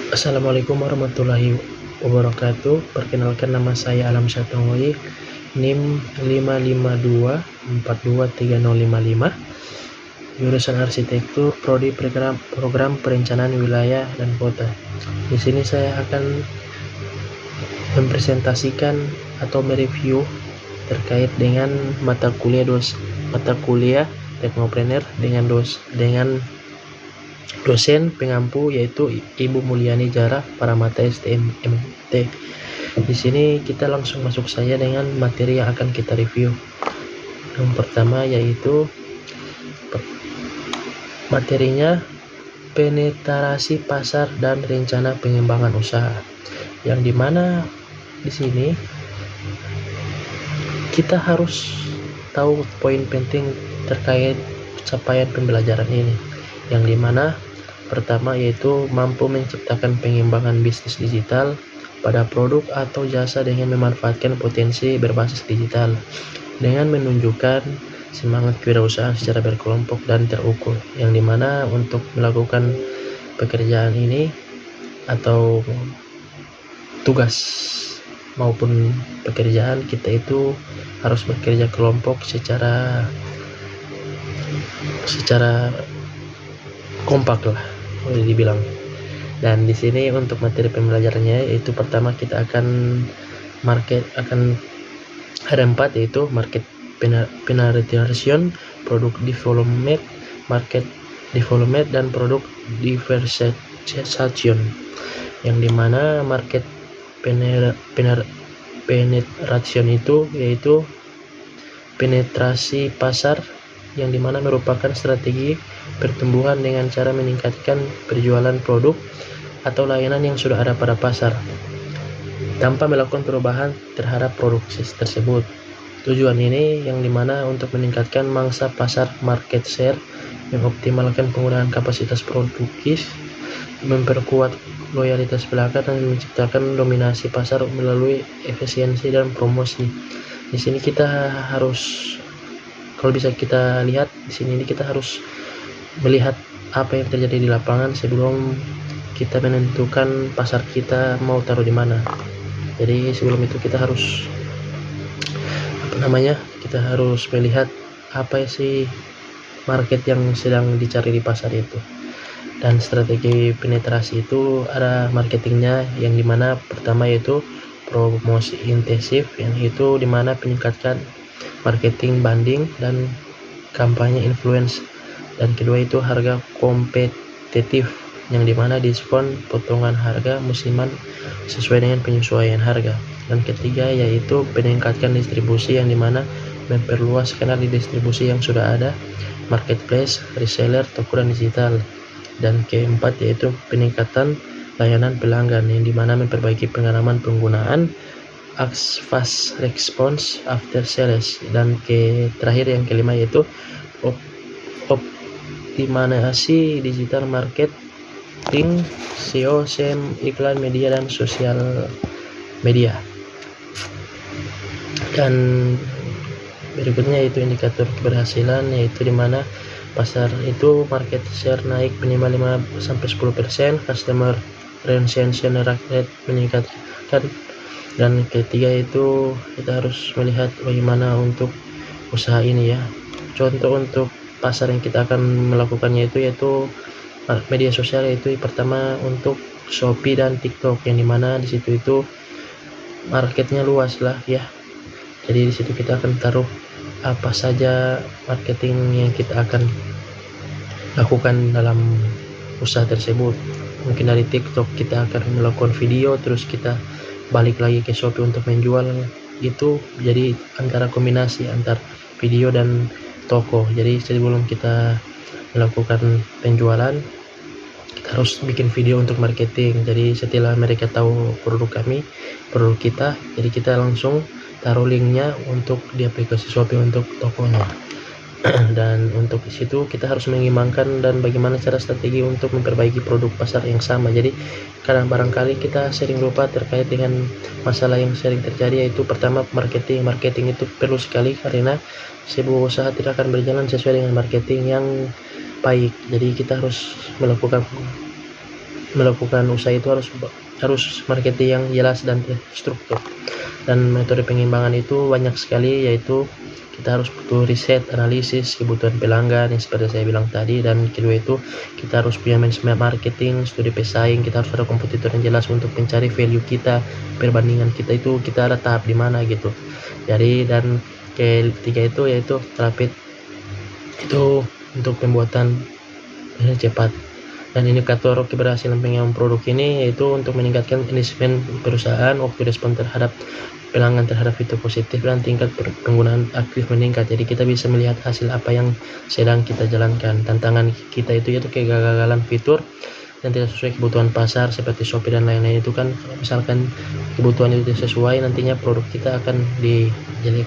Assalamualaikum warahmatullahi wabarakatuh. Perkenalkan, nama saya Alam Syatongoi, NIM 552423055, jurusan Arsitektur, Prodi Program Perencanaan Wilayah dan Kota. Di sini saya akan mempresentasikan atau mereview terkait dengan mata kuliah Teknopreneur dengan dosen pengampu, yaitu Ibu Mulyani Jara para mata STMMT. Di sini kita langsung masuk saja dengan materi yang akan kita review. Yang pertama yaitu materinya penetrasi pasar dan rencana pengembangan usaha. Yang dimana di sini kita harus tahu poin penting terkait capaian pembelajaran ini. Yang dimana pertama yaitu mampu menciptakan pengembangan bisnis digital pada produk atau jasa dengan memanfaatkan potensi berbasis digital, dengan menunjukkan semangat kewirausahaan secara berkelompok dan terukur. Yang dimana untuk melakukan pekerjaan ini atau tugas maupun pekerjaan kita itu harus bekerja kelompok secara kompak lah, boleh dibilang. Dan di sini untuk materi pembelajarannya yaitu pertama kita akan ada 4, yaitu market penetration, product development, market development, dan product diversification. Yang dimana market penetration itu yaitu penetrasi pasar, yang dimana merupakan strategi pertumbuhan dengan cara meningkatkan penjualan produk atau layanan yang sudah ada pada pasar tanpa melakukan perubahan terhadap produk tersebut. Tujuan ini yang dimana untuk meningkatkan mangsa pasar market share, mengoptimalkan penggunaan kapasitas produktif, memperkuat loyalitas pelanggan, dan menciptakan dominasi pasar melalui efisiensi dan promosi. Di sini kita harus, kalau bisa kita lihat di sini, kita harus melihat apa yang terjadi di lapangan sebelum kita menentukan pasar kita mau taruh di mana. Jadi sebelum itu kita harus kita harus melihat apa sih market yang sedang dicari di pasar itu. Dan strategi penetrasi itu ada marketingnya, yang dimana pertama yaitu promosi intensif, yang itu dimana meningkatkan marketing banding dan kampanye influence. Dan kedua itu harga kompetitif, yang dimana diskon potongan harga musiman sesuai dengan penyesuaian harga. Dan ketiga yaitu meningkatkan distribusi, yang dimana memperluas kanal di distribusi yang sudah ada, marketplace, reseller, toko dan digital. Dan keempat yaitu peningkatan layanan pelanggan, yang dimana memperbaiki pengalaman penggunaan, fast response after sales. Dan terakhir yang kelima yaitu optimasi digital marketing, SEO, SEM, iklan, media, dan sosial media. Dan berikutnya yaitu indikator keberhasilan, yaitu dimana pasar itu market share naik minimal 5-10%, customer retention rate meningkatkan. Dan ketiga itu kita harus melihat bagaimana untuk usaha ini ya. Contoh untuk pasar yang kita akan melakukannya yaitu media sosial, yaitu pertama untuk Shopee dan TikTok, yang dimana di situ itu marketnya luas lah ya. Jadi di situ kita akan taruh apa saja marketing yang kita akan lakukan dalam usaha tersebut. Mungkin dari TikTok kita akan melakukan video, terus kita balik lagi ke Shopee untuk menjual gitu. Jadi antara kombinasi antar video dan toko. Jadi sebelum kita melakukan penjualan, kita harus bikin video untuk marketing. Jadi setelah mereka tahu produk kita, jadi kita langsung taruh linknya untuk di aplikasi Shopee untuk tokonya. Dan untuk situ kita harus mengimbangkan dan bagaimana cara strategi untuk memperbaiki produk pasar yang sama. Jadi kadang barangkali kita sering lupa terkait dengan masalah yang sering terjadi, yaitu pertama marketing itu perlu sekali, karena sebuah usaha tidak akan berjalan sesuai dengan marketing yang baik. Jadi kita harus melakukan melakukan usaha itu harus marketing yang jelas dan terstruktur. Dan metode pengimbangan itu banyak sekali, yaitu kita harus butuh riset, analisis kebutuhan pelanggan yang seperti saya bilang tadi, dan kedua itu kita harus punya manajemen marketing, studi pesaing, kita harus ada kompetitor yang jelas untuk mencari value kita, perbandingan kita itu kita ada tahap di mana gitu. Jadi dan ketiga itu yaitu rapid itu untuk pembuatan cepat. Dan indikator keberhasilan pengembangan produk ini yaitu untuk meningkatkan manajemen perusahaan, waktu respon terhadap pelanggan terhadap fitur positif, dan tingkat penggunaan aktif meningkat. Jadi kita bisa melihat hasil apa yang sedang kita jalankan. Tantangan kita itu yaitu kegagalan fitur yang tidak sesuai kebutuhan pasar seperti Shopee dan lain-lain itu kan, misalkan kebutuhan itu tidak sesuai, nantinya produk kita akan dijelek